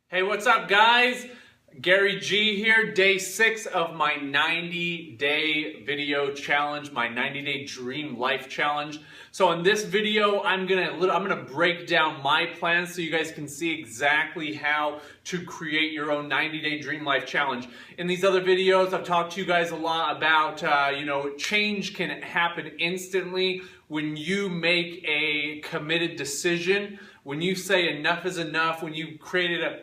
Hey, what's up, guys? Gary G here, day 6 of my 90-day video challenge, my 90-day Dream Life Challenge. So in this video, I'm gonna break down my plan so you guys can see exactly how to create your own 90-day Dream Life Challenge. In these other videos, I've talked to you guys a lot about, change can happen instantly when you make a committed decision. When you say enough is enough, when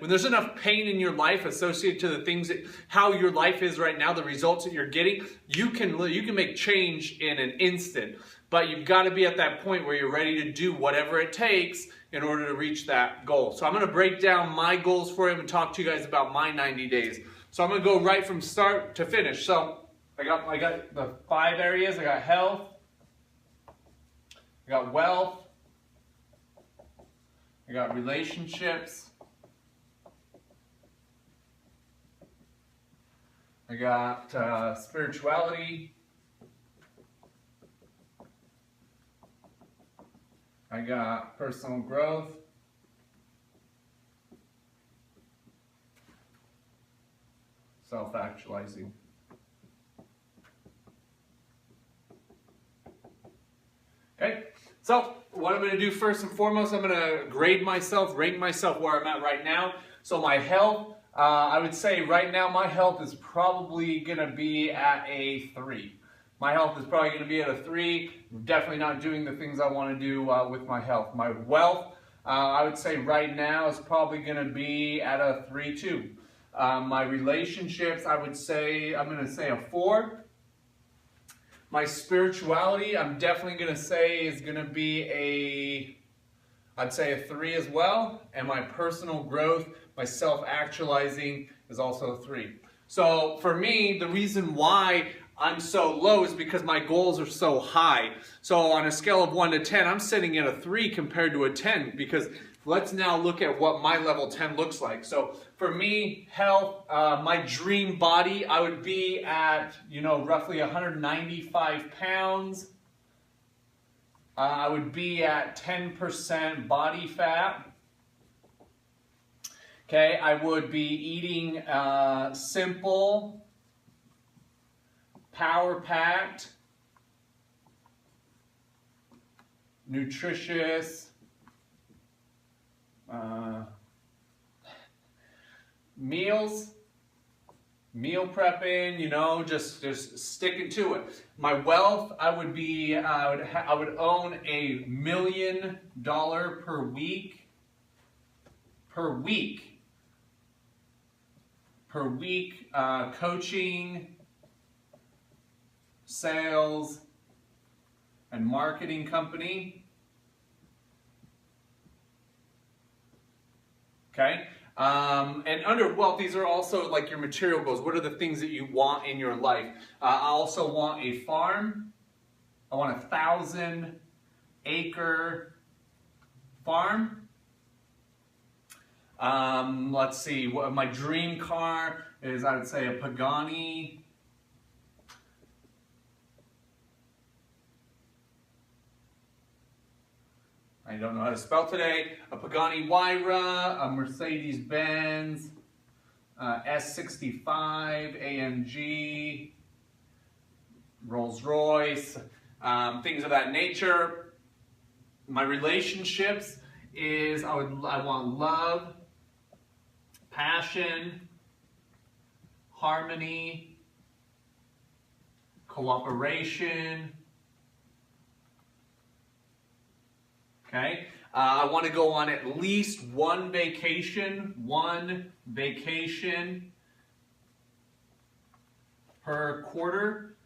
there's enough pain in your life associated to the things how your life is right now, the results that you're getting, you can make change in an instant. But you've got to be at that point where you're ready to do whatever it takes in order to reach that goal. So I'm going to break down my goals for you and talk to you guys about my 90 days. So I'm going to go right from start to finish. So I got the 5 areas. I got health, I got wealth, I got relationships, I got spirituality, I got personal growth, self-actualizing. Okay, so what I'm going to do first and foremost, I'm going to grade myself, rank myself where I'm at right now. So my health, I would say right now my health is probably going to be at a 3. My health is probably going to be at a 3. Definitely not doing the things I want to do with my health. My wealth, I would say right now is probably going to be at a 3 too. My relationships, I'm going to say a 4. My spirituality, I'm definitely going to say is going to be I'd say a 3 as well. And my personal growth, my self-actualizing is also a 3. So for me, the reason why I'm so low is because my goals are so high. So on a scale of 1 to 10, I'm sitting at a 3 compared to a 10 because let's now look at what my level 10 looks like. So for me, health, my dream body, I would be at, roughly 195 pounds. I would be at 10% body fat. Okay, I would be eating simple, power-packed, nutritious, meal prepping, just sticking to it. My wealth, I would own $1 million per week. Coaching, sales, and marketing company. Okay, and under wealth, these are also like your material goals. What are the things that you want in your life? I also want a farm. I want a 1,000-acre farm. Let's see, my dream car is, I would say, a Pagani. I don't know how to spell today. A Pagani Huayra, a Mercedes-Benz, S65, AMG, Rolls-Royce, things of that nature. My relationships is I want love, passion, harmony, cooperation. Okay, I want to go on at least one vacation per quarter.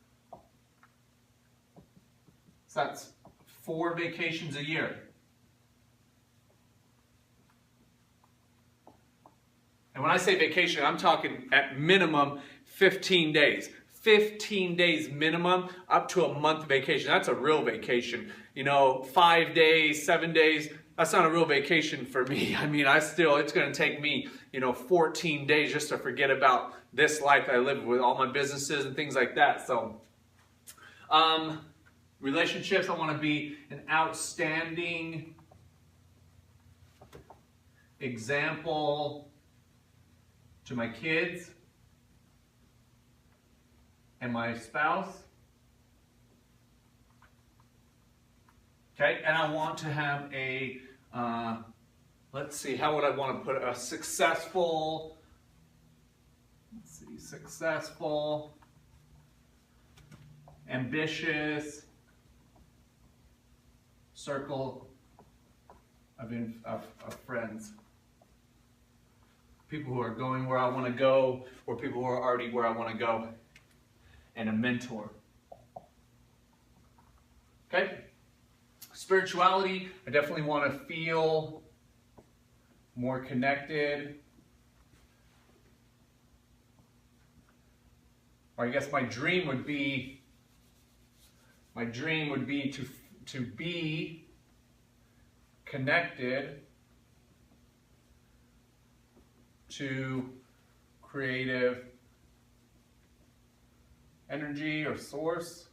So that's 4 vacations a year. And when I say vacation, I'm talking at minimum 15 days. 15 days minimum, up to a month vacation. That's a real vacation. 5 days, 7 days, that's not a real vacation for me. I mean, it's going to take me, 14 days just to forget about this life I live with all my businesses and things like that. So, relationships, I want to be an outstanding example to my kids and my spouse. Okay, and I want to have a, let's see, how would I want to put it? A successful, successful, ambitious circle of friends. People who are going where I want to go, or people who are already where I want to go. And a mentor. Okay? Spirituality, I definitely want to feel more connected. Or I guess my dream would be to be connected to creative energy or source.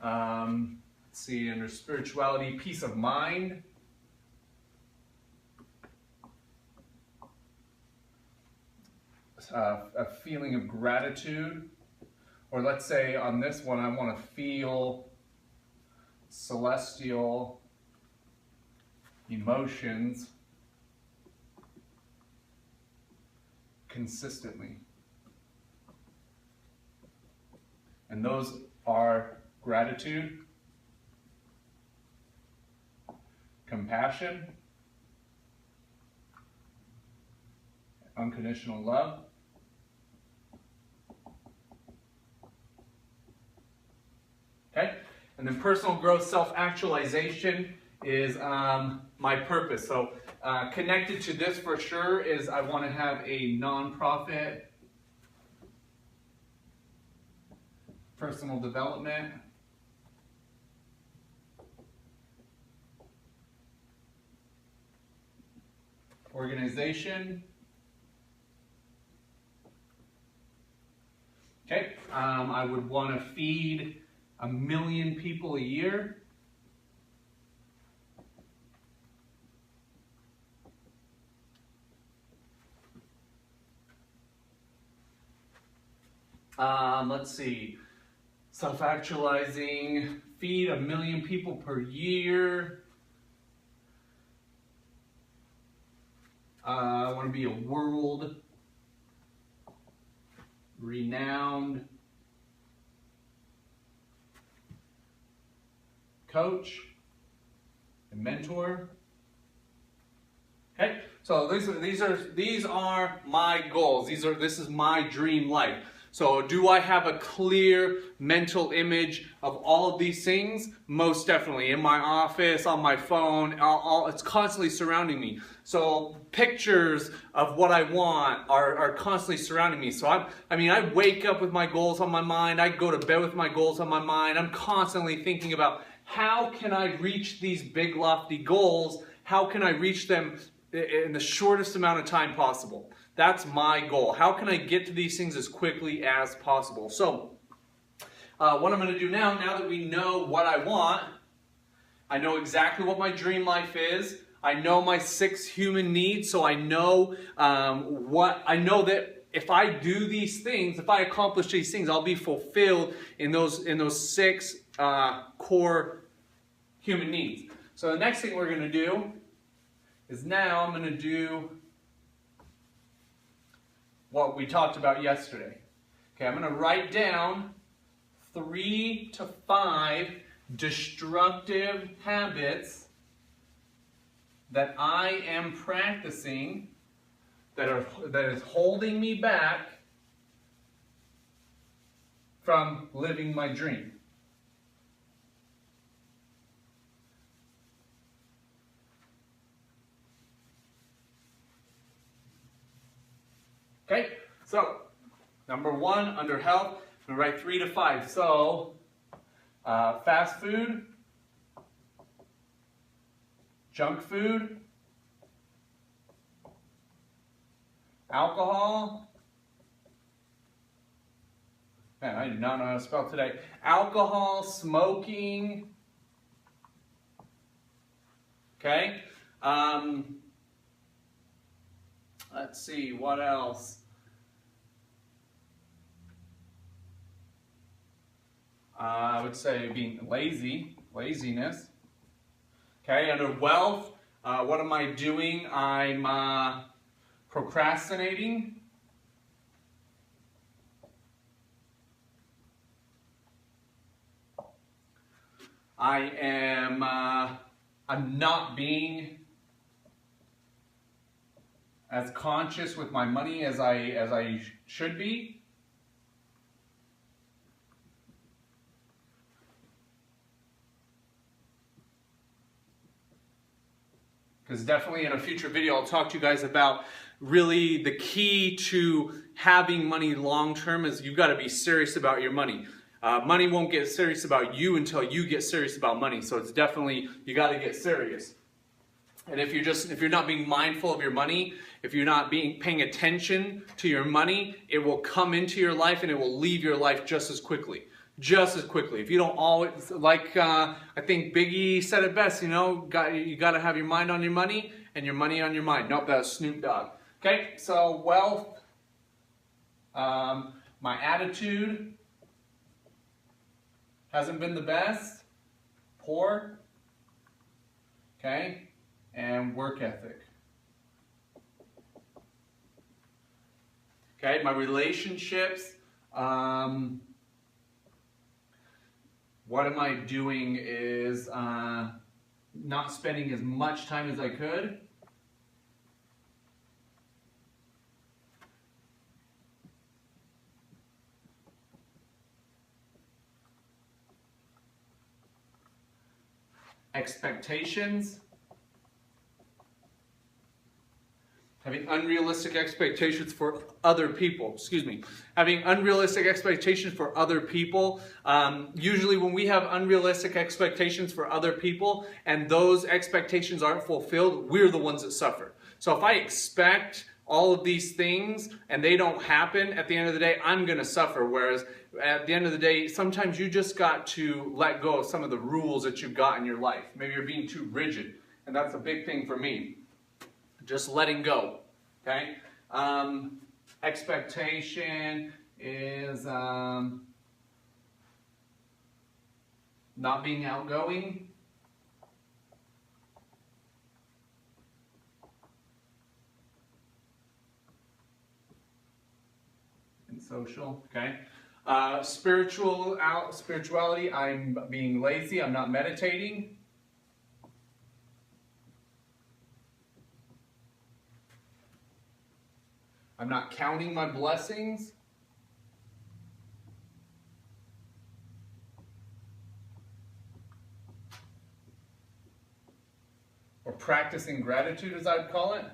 Let's see, under spirituality, peace of mind. A feeling of gratitude. Or let's say on this one, I want to feel celestial emotions consistently. And those are gratitude, compassion, unconditional love, okay? And then personal growth, self-actualization is my purpose. So connected to this for sure is I want to have a nonprofit personal development organization. Okay, I would want to feed 1 million people a year. Let's see, self-actualizing, feed 1 million people per year. I want to be a world renowned coach and mentor. Okay, so these are my goals. This is my dream life. So do I have a clear mental image of all of these things? Most definitely. In my office, on my phone, it's constantly surrounding me. So pictures of what I want are constantly surrounding me. So I wake up with my goals on my mind. I go to bed with my goals on my mind. I'm constantly thinking about how can I reach these big lofty goals? How can I reach them in the shortest amount of time possible? That's my goal. How can I get to these things as quickly as possible? So what I'm going to do now that we know what I want, I know exactly what my dream life is. I know my 6 human needs, so I know I know that if I do these things, if I accomplish these things, I'll be fulfilled in those 6 core human needs. So the next thing we're going to do is now I'm going to do what we talked about yesterday. Okay, I'm going to write down 3 to 5 destructive habits that I am practicing that is holding me back from living my dream. Okay, so number 1 under health, I'm going to write 3 to 5. So fast food, junk food, alcohol. Man, I do not know how to spell today. Alcohol, smoking. Okay. Let's see, what else? I would say being laziness. Okay, under wealth, what am I doing? I'm procrastinating. I'm not being as conscious with my money as I should be. Because definitely in a future video, I'll talk to you guys about really the key to having money long term is you've got to be serious about your money. Money won't get serious about you until you get serious about money. So it's definitely, you got to get serious. And if you're not being mindful of your money, if you're not paying attention to your money, it will come into your life and it will leave your life just as quickly. Just as quickly. If you don't always, like I think Biggie said it best, you know, you got to have your mind on your money and your money on your mind. Nope, that was Snoop Dogg. Okay, so wealth, my attitude hasn't been the best, poor, okay, and work ethic. Okay, my relationships, what am I doing is not spending as much time as I could. Expectations. Having unrealistic expectations for other people. Excuse me. Having unrealistic expectations for other people. Usually when we have unrealistic expectations for other people and those expectations aren't fulfilled, we're the ones that suffer. So if I expect all of these things and they don't happen, at the end of the day, I'm going to suffer. Whereas at the end of the day, sometimes you just got to let go of some of the rules that you've got in your life. Maybe you're being too rigid. And that's a big thing for me. Just letting go. Okay? Expectation is not being outgoing. And social. Okay? Spirituality, I'm being lazy. I'm not meditating. I'm not counting my blessings. Or practicing gratitude, as I'd call it.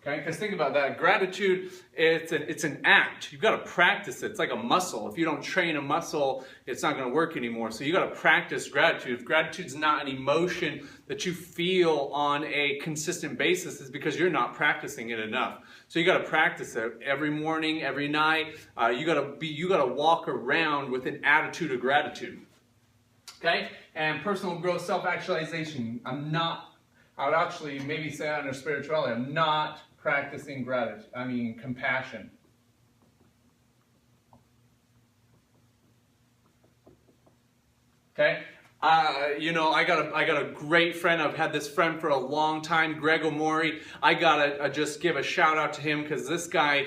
Okay, because think about that. Gratitude, it's an act. You've got to practice it. It's like a muscle. If you don't train a muscle, it's not going to work anymore. So you got to practice gratitude. If gratitude's not an emotion that you feel on a consistent basis, it's because you're not practicing it enough. So you got to practice it every morning, every night. You got to walk around with an attitude of gratitude. Okay, and personal growth, self-actualization. I would actually maybe say under spirituality, I'm not practicing gratitude, compassion. Okay? I got a great friend. I've had this friend for a long time, Greg Omori. I gotta just give a shout out to him because this guy,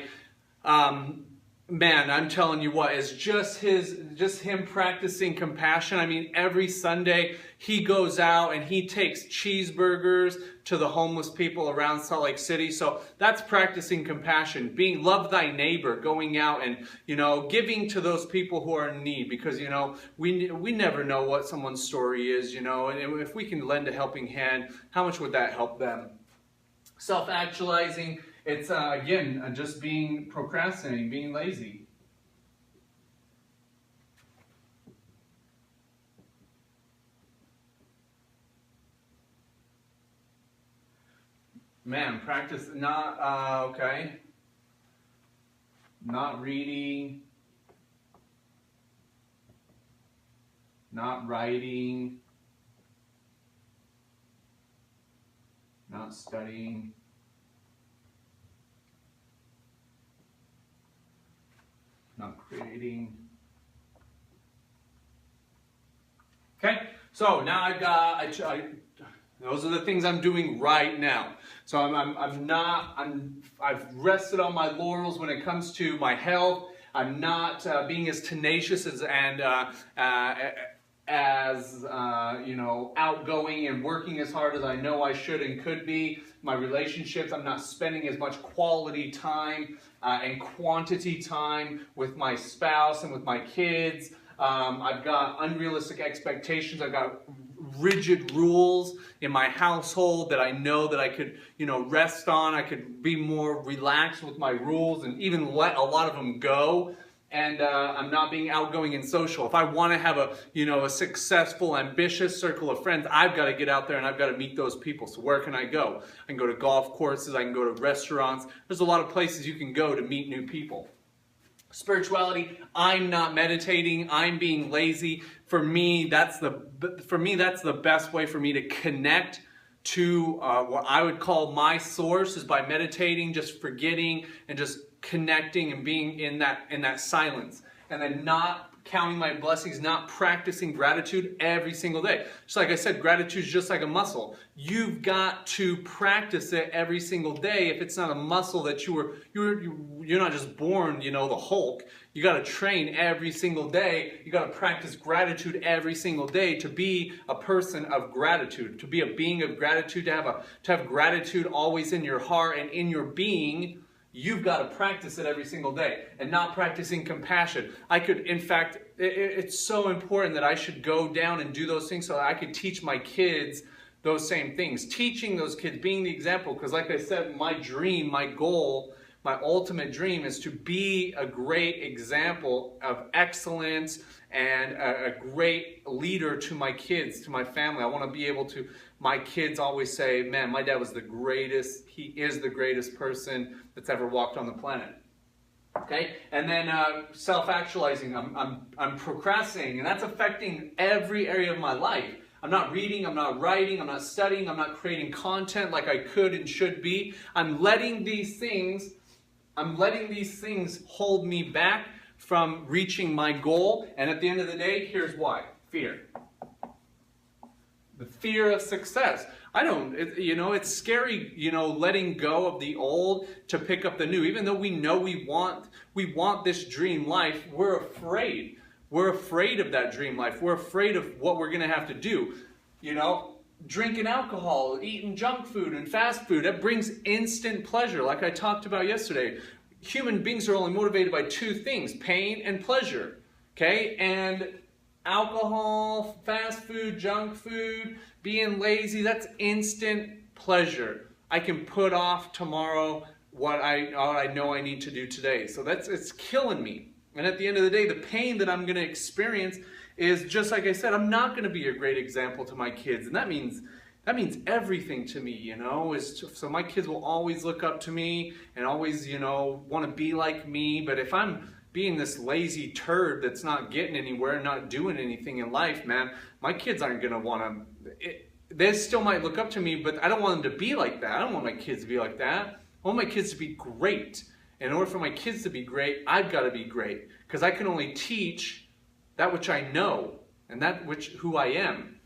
man, I'm telling you what, is just him practicing compassion. Every Sunday he goes out and he takes cheeseburgers to the homeless people around Salt Lake City. So that's practicing compassion, being love thy neighbor, going out and, giving to those people who are in need because, we never know what someone's story is, and if we can lend a helping hand, how much would that help them? Self-actualizing. It's, again, just procrastinating, being lazy. Man, practice, okay. Not reading. Not writing. not studying, not creating. Okay, so now those are the things I'm doing right now. So I've rested on my laurels when it comes to my health. I'm not being as tenacious as outgoing and working as hard as I know I should and could be. My relationships, I'm not spending as much quality time and quantity time with my spouse and with my kids. I've got unrealistic expectations. I've got rigid rules in my household that I know that I could, rest on. I could be more relaxed with my rules and even let a lot of them go. And I'm not being outgoing and social. If I want to have a successful, ambitious circle of friends, I've got to get out there and I've got to meet those people. So where can I go? I can go to golf courses. I can go to restaurants. There's a lot of places you can go to meet new people. Spirituality, I'm not meditating, I'm being lazy. For me, that's the best way for me to connect to what I would call my source, is by meditating, just forgetting and just connecting and being in that silence. And then not counting my blessings, not practicing gratitude every single day. Just like I said, gratitude is just like a muscle. You've got to practice it every single day. If it's not a muscle that you're not just born, the Hulk. You got to train every single day. You got to practice gratitude every single day to be a person of gratitude, to be a being of gratitude, to have gratitude always in your heart and in your being. You've got to practice it every single day, and not practicing compassion. In fact, it's so important that I should go down and do those things so that I could teach my kids those same things. Teaching those kids, being the example, because like I said, my dream, my goal, my ultimate dream is to be a great example of excellence and a great leader to my kids, to my family. I want to be able to, my kids always say, man, my dad was the greatest, he is the greatest person that's ever walked on the planet. Okay, and then self-actualizing, I'm procrastinating, and that's affecting every area of my life. I'm not reading, I'm not writing, I'm not studying, I'm not creating content like I could and should be. I'm letting these things hold me back from reaching my goal. And at the end of the day, here's why. Fear. The fear of success. It's scary, letting go of the old to pick up the new. Even though we know we want this dream life, we're afraid. We're afraid of that dream life. We're afraid of what we're going to have to do. Drinking alcohol, eating junk food and fast food, that brings instant pleasure. Like I talked about yesterday, human beings are only motivated by two things, pain and pleasure. Okay? And alcohol, fast food, junk food, being lazy, that's instant pleasure. I can put off tomorrow what I know I need to do today. So it's killing me. And at the end of the day, the pain that I'm going to experience is, just like I said, I'm not going to be a great example to my kids. And that means everything to me, so my kids will always look up to me and always, want to be like me. But if I'm being this lazy turd that's not getting anywhere and not doing anything in life, man, my kids aren't going to want to, they still might look up to me, but I don't want them to be like that. I don't want my kids to be like that. I want my kids to be great. In order for my kids to be great, I've got to be great, because I can only teach that which I know and who I am.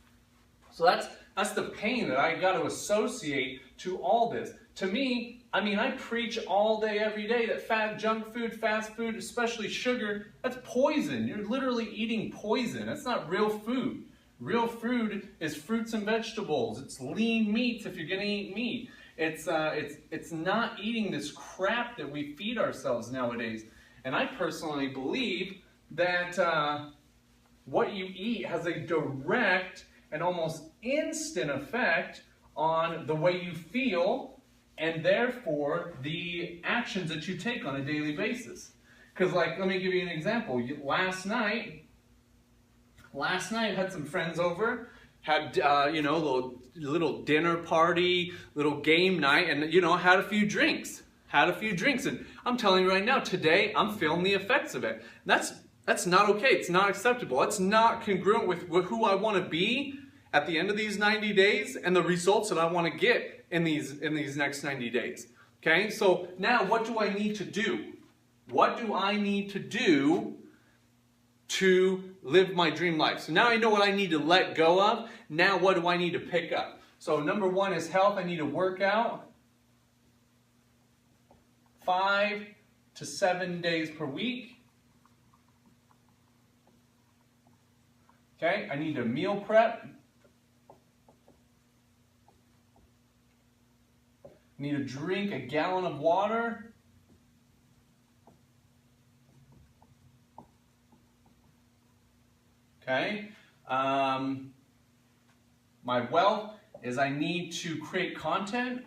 So that's the pain that I got to associate to all this. To me, I preach all day, every day that junk food, fast food, especially sugar, that's poison. You're literally eating poison. That's not real food. Real food is fruits and vegetables. It's lean meats if you're going to eat meat. It's not eating this crap that we feed ourselves nowadays. And I personally believe that what you eat has a direct and almost instant effect on the way you feel, and therefore the actions that you take on a daily basis. Because, let me give you an example. Last night I had some friends over, had little dinner party, little game night, and had a few drinks. And I'm telling you right now, today I'm feeling the effects of it. That's not okay. It's not acceptable. It's not congruent with who I want to be at the end of these 90 days and the results that I want to get in these next 90 days. Okay, so now what do I need to do? What do I need to do to live my dream life? So now I know what I need to let go of. Now what do I need to pick up? So number one is health. I need to work out 5 to 7 days per week. Okay, I need to meal prep. I need to drink a gallon of water. Okay, my wealth is I need to create content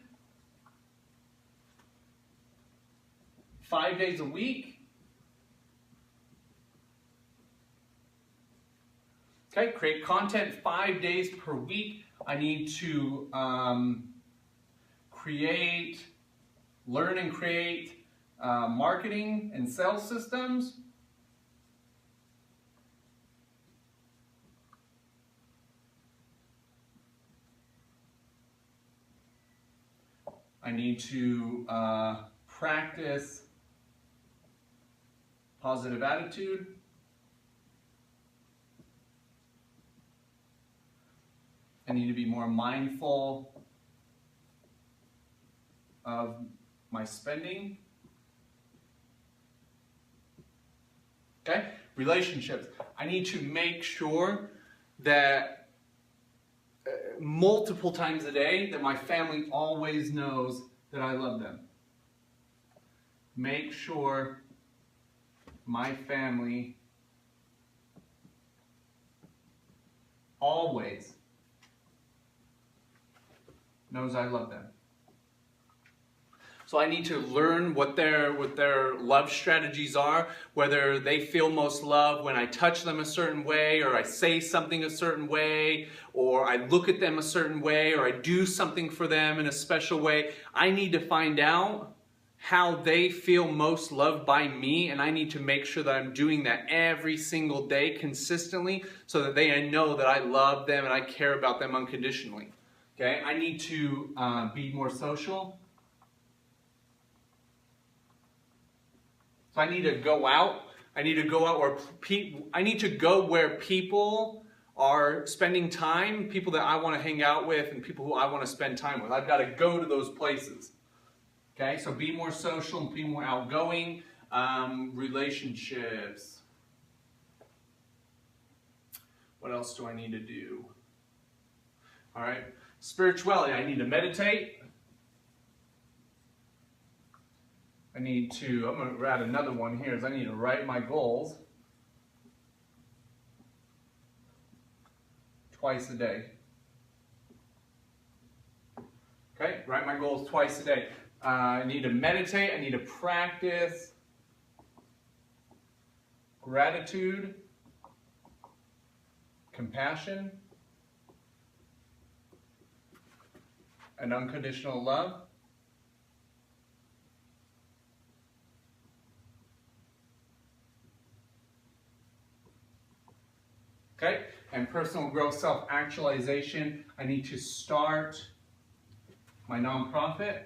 5 days a week. Okay, create content 5 days per week. I need to learn and create marketing and sales systems. I need to practice positive attitude. I need to be more mindful of my spending. Okay, relationships. I need to make sure that multiple times a day that my family always knows that I love them. Make sure my family always knows I love them. So I need to learn what their love strategies are, whether they feel most loved when I touch them a certain way, or I say something a certain way, or I look at them a certain way, or I do something for them in a special way. I need to find out how they feel most loved by me, and I need to make sure that I'm doing that every single day consistently so that they know that I love them and I care about them unconditionally. Okay, I need to be more social. So I need to go out. I need to go out where I need to go where people are spending time, people that I want to hang out with, and people who I want to spend time with. I've got to go to those places. Okay, so be more social, be more outgoing. Relationships. What else do I need to do? All right, spirituality. I need to meditate. I'm going to add another one here, is I need to write my goals twice a day. Okay, write my goals twice a day. I need to meditate, I need to practice gratitude, compassion, and unconditional love. Okay, and personal growth, self-actualization. I need to start my nonprofit.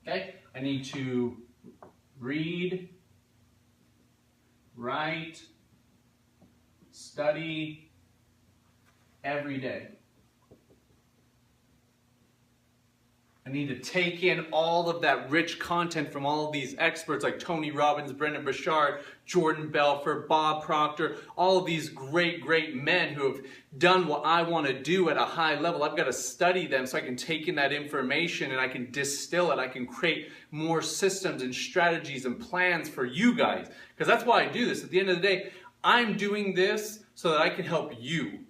Okay, I need to read, write, study every day. I need to take in all of that rich content from all of these experts like Tony Robbins, Brendon Burchard, Jordan Belfort, Bob Proctor, all of these great, great men who have done what I want to do at a high level. I've got to study them so I can take in that information and I can distill it. I can create more systems and strategies and plans for you guys. Because that's why I do this. At the end of the day, I'm doing this so that I can help you.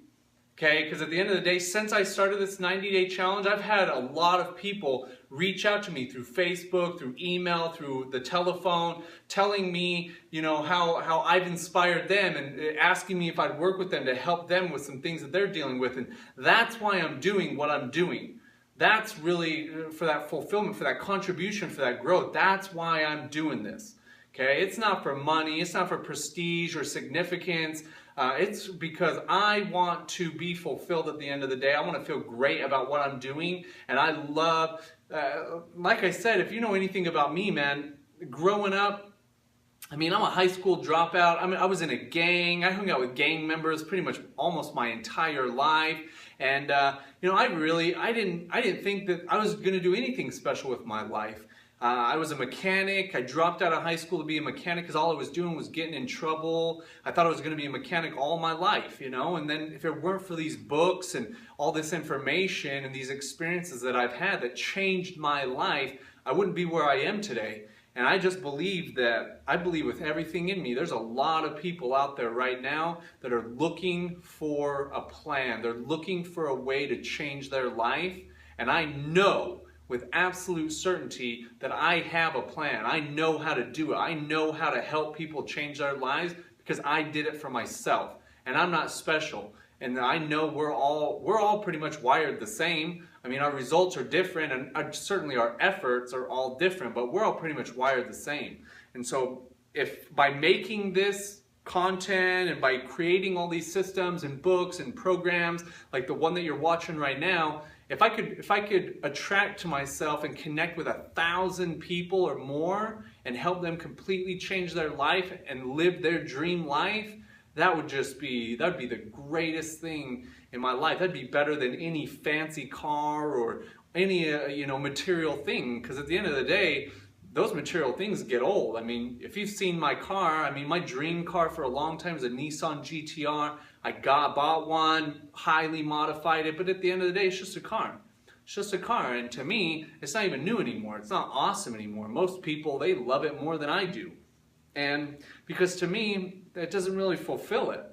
Okay, because at the end of the day, since I started this 90-day challenge, I've had a lot of people reach out to me through Facebook, through email, through the telephone, telling me, you know, how I've inspired them and asking me if I'd work with them to help them with some things that they're dealing with. And that's why I'm doing what I'm doing. That's really for that fulfillment, for that contribution, for that growth. That's why I'm doing this. Okay, it's not for money, it's not for prestige or significance. It's because I want to be fulfilled at the end of the day. I want to feel great about what I'm doing. And I love, like I said, if you know anything about me, man, growing up, I mean, I'm a high school dropout. I mean, I was in a gang. I hung out with gang members pretty much almost my entire life. And, you know, I didn't think that I was going to do anything special with my life. I was a mechanic. I dropped out of high school to be a mechanic because all I was doing was getting in trouble. I thought I was going to be a mechanic all my life, you know, and then if it weren't for these books and all this information and these experiences that I've had that changed my life, I wouldn't be where I am today. And I just believe that, I believe with everything in me, there's a lot of people out there right now that are looking for a plan. They're looking for a way to change their life. And I know with absolute certainty that I have a plan. I know how to do it. I know how to help people change their lives because I did it for myself. And I'm not special. And I know we're all pretty much wired the same. I mean, our results are different, and certainly our efforts are all different, but we're all pretty much wired the same. And so if by making this content and by creating all these systems and books and programs like the one that you're watching right now, if I could attract to myself and connect with 1,000 people or more and help them completely change their life and live their dream life, that'd be the greatest thing in my life. That'd be better than any fancy car or any you know, material thing, because at the end of the day, those material things get old. I mean, if you've seen my car, I mean, my dream car for a long time was a Nissan GTR. I bought one, highly modified it, but at the end of the day, it's just a car. It's just a car, and to me, it's not even new anymore. It's not awesome anymore. Most people, they love it more than I do. And because to me, that doesn't really fulfill it.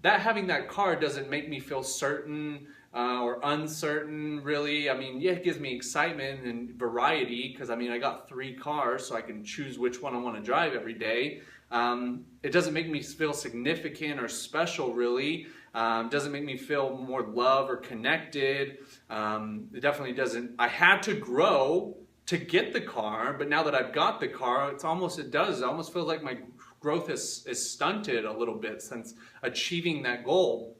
Having that car doesn't make me feel certain or uncertain, really. I mean, yeah, it gives me excitement and variety because, I mean, I got 3 cars, so I can choose which one I want to drive every day. It doesn't make me feel significant or special, really. It doesn't make me feel more love or connected. It definitely doesn't. I had to grow to get the car, but now that I've got the car, it almost feels like my growth is stunted a little bit since achieving that goal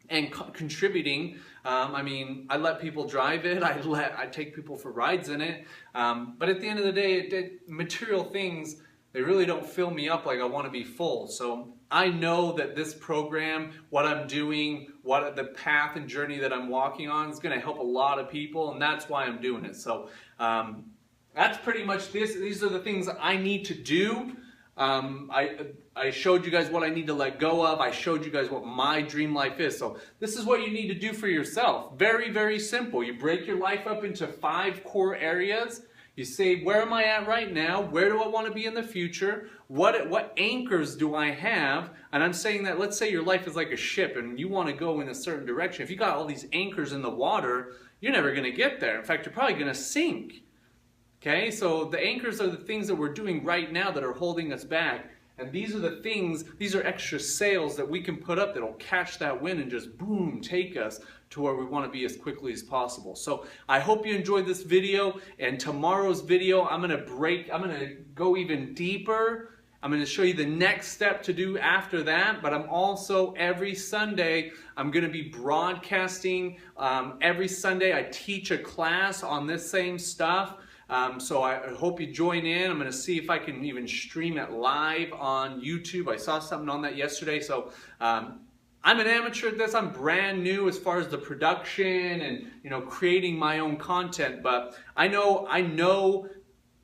and contributing. I mean, I let people drive it. I take people for rides in it. But at the end of the day, material things, they really don't fill me up like I want to be full. So I know that this program, what I'm doing, the path and journey that I'm walking on is going to help a lot of people, and that's why I'm doing it. So that's pretty much this. These are the things I need to do. I showed you guys what I need to let go of. I showed you guys what my dream life is. So this is what you need to do for yourself. Very, very simple. You break your life up into 5 core areas. You say, where am I at right now? Where do I want to be in the future? What anchors do I have? And I'm saying that, let's say your life is like a ship and you want to go in a certain direction. If you got all these anchors in the water, you're never going to get there. In fact, you're probably going to sink. Okay, so the anchors are the things that we're doing right now that are holding us back. And these are the things, these are extra sails that we can put up that'll catch that wind and just boom, take us to where we want to be as quickly as possible. So I hope you enjoyed this video, and tomorrow's video I'm going to go even deeper. I'm going to show you the next step to do after that, but I'm also every Sunday, I'm going to be broadcasting. Every Sunday I teach a class on this same stuff. So I hope you join in. I'm going to see if I can even stream it live on YouTube. I saw something on that yesterday. So I'm an amateur at this. I'm brand new as far as the production and, you know, creating my own content. But I know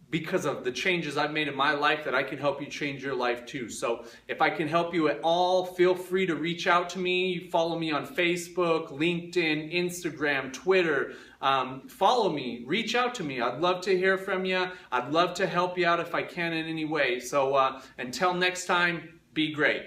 because of the changes I've made in my life that I can help you change your life too. So if I can help you at all, feel free to reach out to me. Follow me on Facebook, LinkedIn, Instagram, Twitter. Follow me, reach out to me. I'd love to hear from you. I'd love to help you out if I can in any way. So until next time, be great.